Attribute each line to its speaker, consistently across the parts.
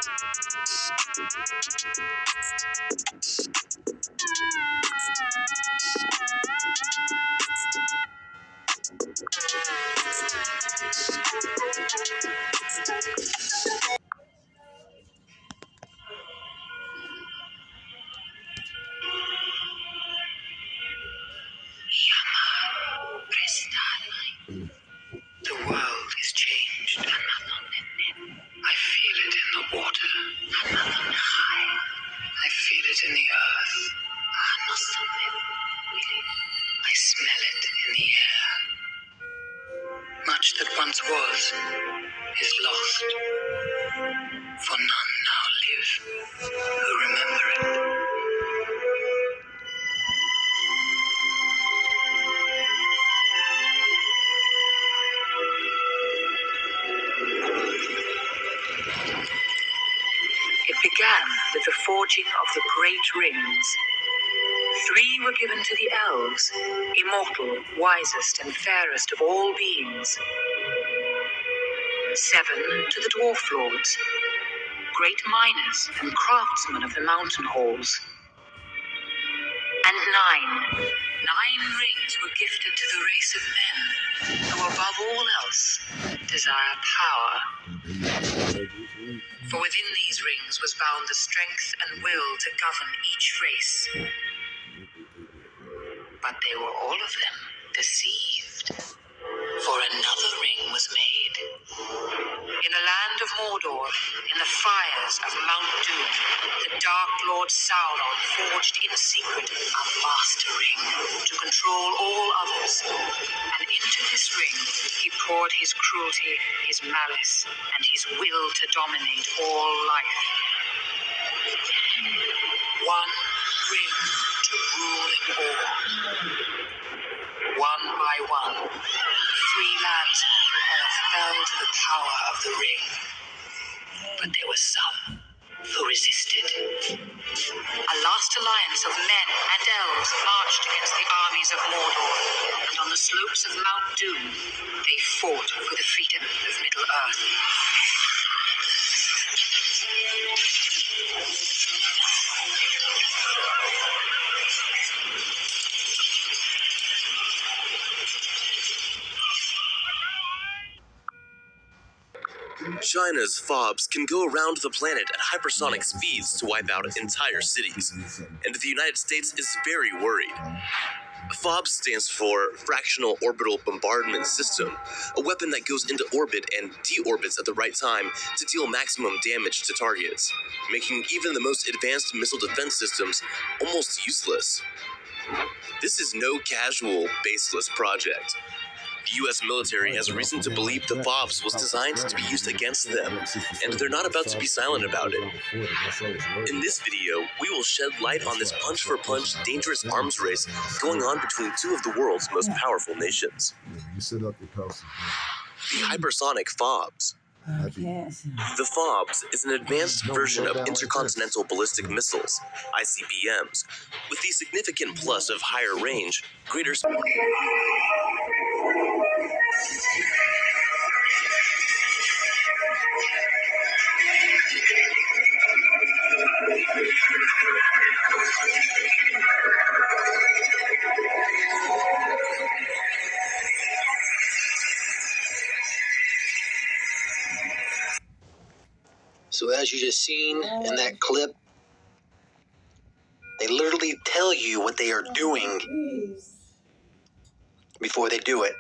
Speaker 1: The world is changed. I feel it in the water. I feel it in the earth. I smell it in the air. Much that once was is lost, for none now live who remember it. It began with the forging of the great rings. 3 were given to the elves, immortal, wisest, and fairest of all beings. 7 to the dwarf lords, great miners and craftsmen of the mountain halls. And 9 rings were gifted to the race of men, who above all else desire power. For within these rings was bound the strength and will to govern each race. But they were all of them deceived, for another ring was made. In the land of Mordor, in the fires of Mount Doom, the Dark Lord Sauron forged in secret a master ring to control all others. And into this ring he poured his cruelty, his malice, and his will to dominate all life. One ring to rule them all. One by one, 3 lands on earth fell to the power of the ring. But there were some who resisted. A last alliance of men and elves marched against the armies of Mordor, and on the slopes of Mount Doom, they fought for the freedom of Middle-earth.
Speaker 2: China's fobs can go around the planet at hypersonic speeds to wipe out entire cities, and the United States is very worried. FOB stands for Fractional Orbital Bombardment System, a weapon that goes into orbit and deorbits at the right time to deal maximum damage to targets, making even the most advanced missile defense systems almost useless. This is no casual, baseless project. The U.S. military has reason to believe the FOBs was designed to be used against them, and they're not about to be silent about it. In this video, we will shed light on this punch-for-punch, dangerous arms race going on between 2 of the world's most powerful nations. The hypersonic FOBs. The FOBs is an advanced version of intercontinental ballistic missiles, ICBMs, with the significant plus of higher range, greater speed.
Speaker 1: So as you just seen in that clip, they literally tell you what they are doing before they do it.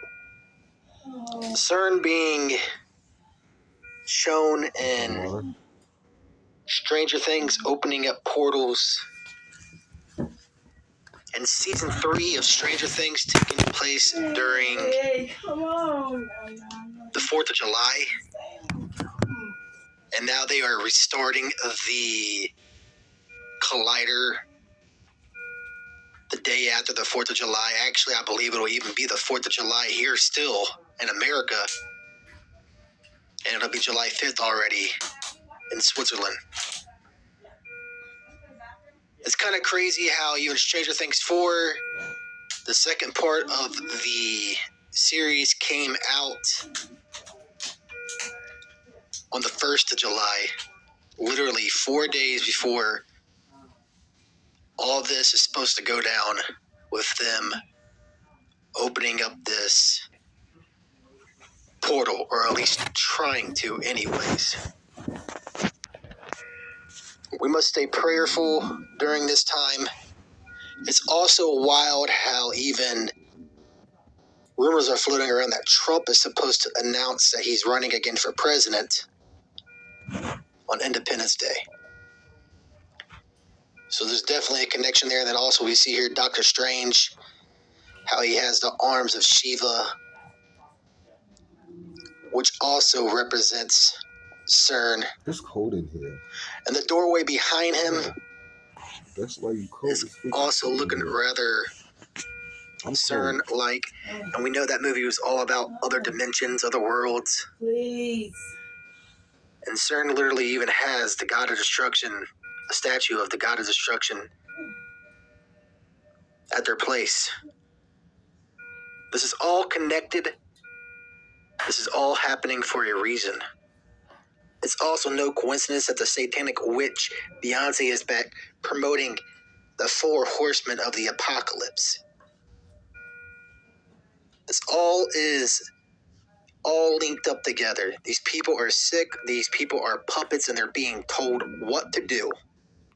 Speaker 1: CERN being shown in Stranger Things opening up portals, and season 3 of Stranger Things taking place during the 4th of July. And now they are restarting the collider the day after the 4th of July. Actually, I believe it'll even be the 4th of July here still in America. And it'll be July 5th already in Switzerland. It's kind of crazy how even Stranger Things 4, the second part of the series, came out on the 1st of July. literally 4 days before all this is supposed to go down, with them opening up this portal, or at least trying to anyways. We must stay prayerful during this time. It's also wild how even rumors are floating around that Trump is supposed to announce that he's running again for president on Independence Day. So there's definitely a connection there. And then also we see here Doctor Strange, how he has the arms of Shiva, which also represents CERN.
Speaker 3: It's cold in here.
Speaker 1: And the doorway behind him
Speaker 3: That's why you cold.
Speaker 1: is also looking rather CERN-like. And we know that movie was all about other dimensions, other worlds.
Speaker 4: Please.
Speaker 1: And CERN literally even has the God of Destruction, a statue of the God of Destruction at their place. This is all connected. This is all happening for a reason. It's also no coincidence that the satanic witch Beyonce is back promoting the 4 horsemen of the apocalypse. This all is all linked up together. These people are sick. These people are puppets, and they're being told what to do.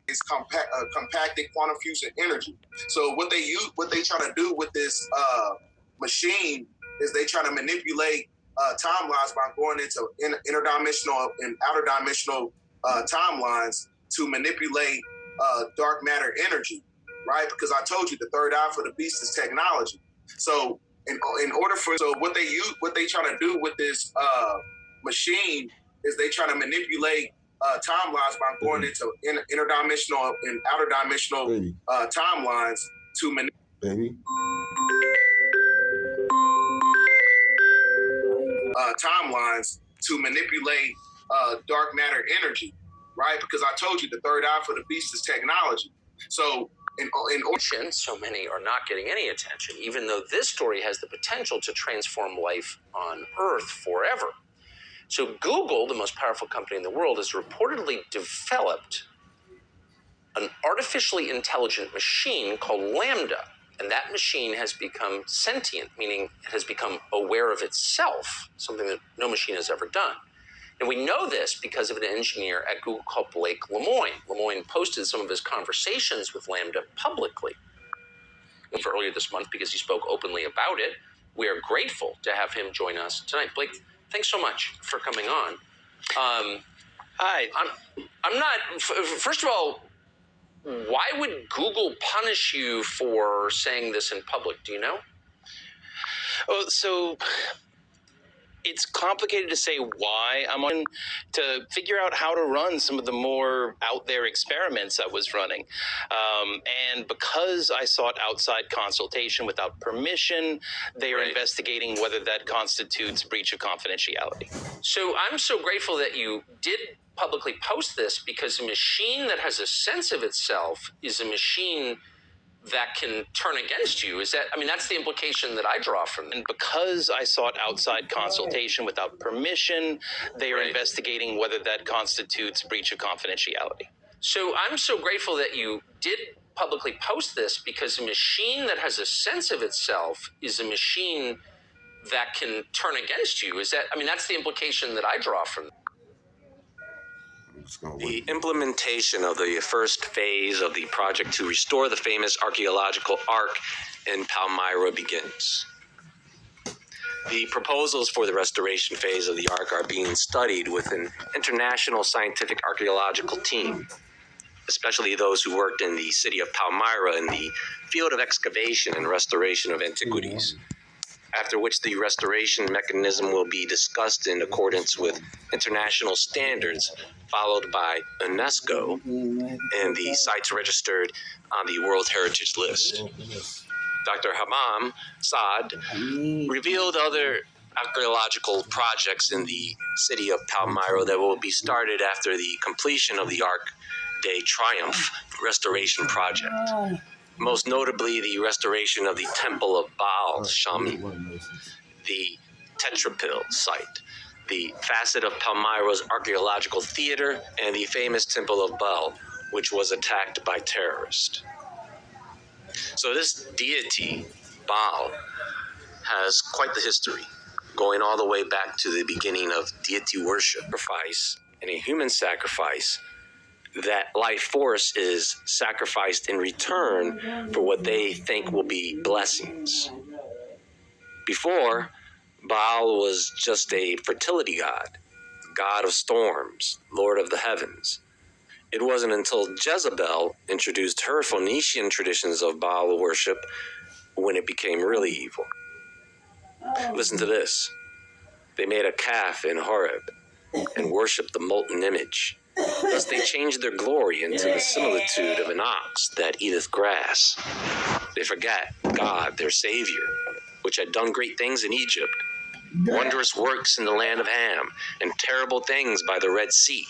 Speaker 5: It's compacted quantum fusion energy. So what they try to do with this machine is they try to manipulate timelines by going into interdimensional and outer dimensional timelines to manipulate dark matter energy, right? Because I told you the third eye for the beast is technology. So in order for what they try to do with this machine is they try to manipulate timelines by going into interdimensional and outer dimensional timelines to manipulate timelines to manipulate dark matter energy, right? Because I told you the third eye for the beast is technology. So
Speaker 6: so many are not getting any attention, even though this story has the potential to transform life on Earth forever. So Google, the most powerful company in the world, has reportedly developed an artificially intelligent machine called Lambda. And that machine has become sentient, meaning it has become aware of itself, something that no machine has ever done. And we know this because of an engineer at Google called Blake Lemoine. Lemoine posted some of his conversations with Lambda publicly earlier this month because he spoke openly about it. We are grateful to have him join us tonight. Blake, thanks so much for coming on.
Speaker 7: Hi.
Speaker 6: I'm not, first of all, why would Google punish you for saying this in public? Do you know?
Speaker 7: Oh, so it's complicated to say why. I'm on to figure out how to run some of the more out there experiments I was running. And because I sought outside consultation without permission, they are investigating whether that constitutes breach of confidentiality.
Speaker 6: So I'm so grateful that you did publicly post this, because a machine that has a sense of itself is a machine that can turn against you. Is that, I mean, that's the implication that I draw from it.
Speaker 7: And because I sought outside consultation without permission, they are investigating whether that constitutes breach of confidentiality.
Speaker 6: So I'm so grateful that you did publicly post this, because a machine that has a sense of itself is a machine that can turn against you. Is that, I mean, that's the implication that I draw from it.
Speaker 8: The implementation of the first phase of the project to restore the famous archaeological Ark in Palmyra begins. The proposals for the restoration phase of the Ark are being studied with an international scientific archaeological team, especially those who worked in the city of Palmyra in the field of excavation and restoration of antiquities, after which the restoration mechanism will be discussed in accordance with international standards, followed by UNESCO and the sites registered on the World Heritage List. Dr. Hammam Saad revealed other archaeological projects in the city of Palmyra that will be started after the completion of the Ark Day Triumph restoration project. Most notably, the restoration of the Temple of Baal Shami, the Tetrapil site, the facet of Palmyra's archaeological theater, and the famous Temple of Baal, which was attacked by terrorists. So this deity, Baal, has quite the history, going all the way back to the beginning of deity worship, sacrifice, and a human sacrifice. That life force is sacrificed in return for what they think will be blessings. Before, Baal was just a fertility god of storms, lord of the heavens. It wasn't until Jezebel introduced her Phoenician traditions of Baal worship when it became really evil. Listen to this. They made a calf in Horeb and worshiped the molten image. Thus they changed their glory into the similitude of an ox that eateth grass. They forgot God, their Savior, which had done great things in Egypt, wondrous works in the land of Ham, and terrible things by the Red Sea.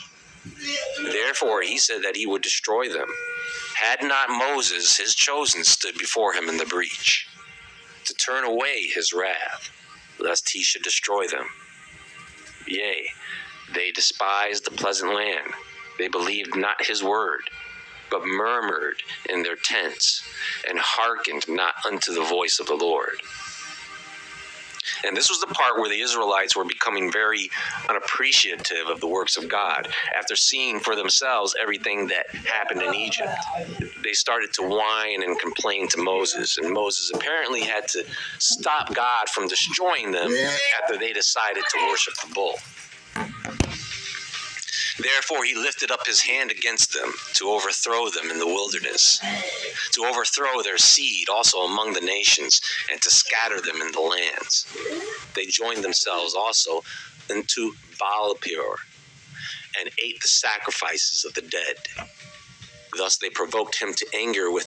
Speaker 8: Therefore he said that he would destroy them, had not Moses, his chosen, stood before him in the breach, to turn away his wrath, lest he should destroy them. Yea, they despised the pleasant land. They believed not his word, but murmured in their tents, and hearkened not unto the voice of the Lord. And this was the part where the Israelites were becoming very unappreciative of the works of God. After seeing for themselves everything that happened in Egypt, they started to whine and complain to Moses. And Moses apparently had to stop God from destroying them after they decided to worship the bull. Therefore he lifted up his hand against them to overthrow them in the wilderness, to overthrow their seed also among the nations, and to scatter them in the lands. They joined themselves also into Baal-peor, and ate the sacrifices of the dead. Thus they provoked him to anger with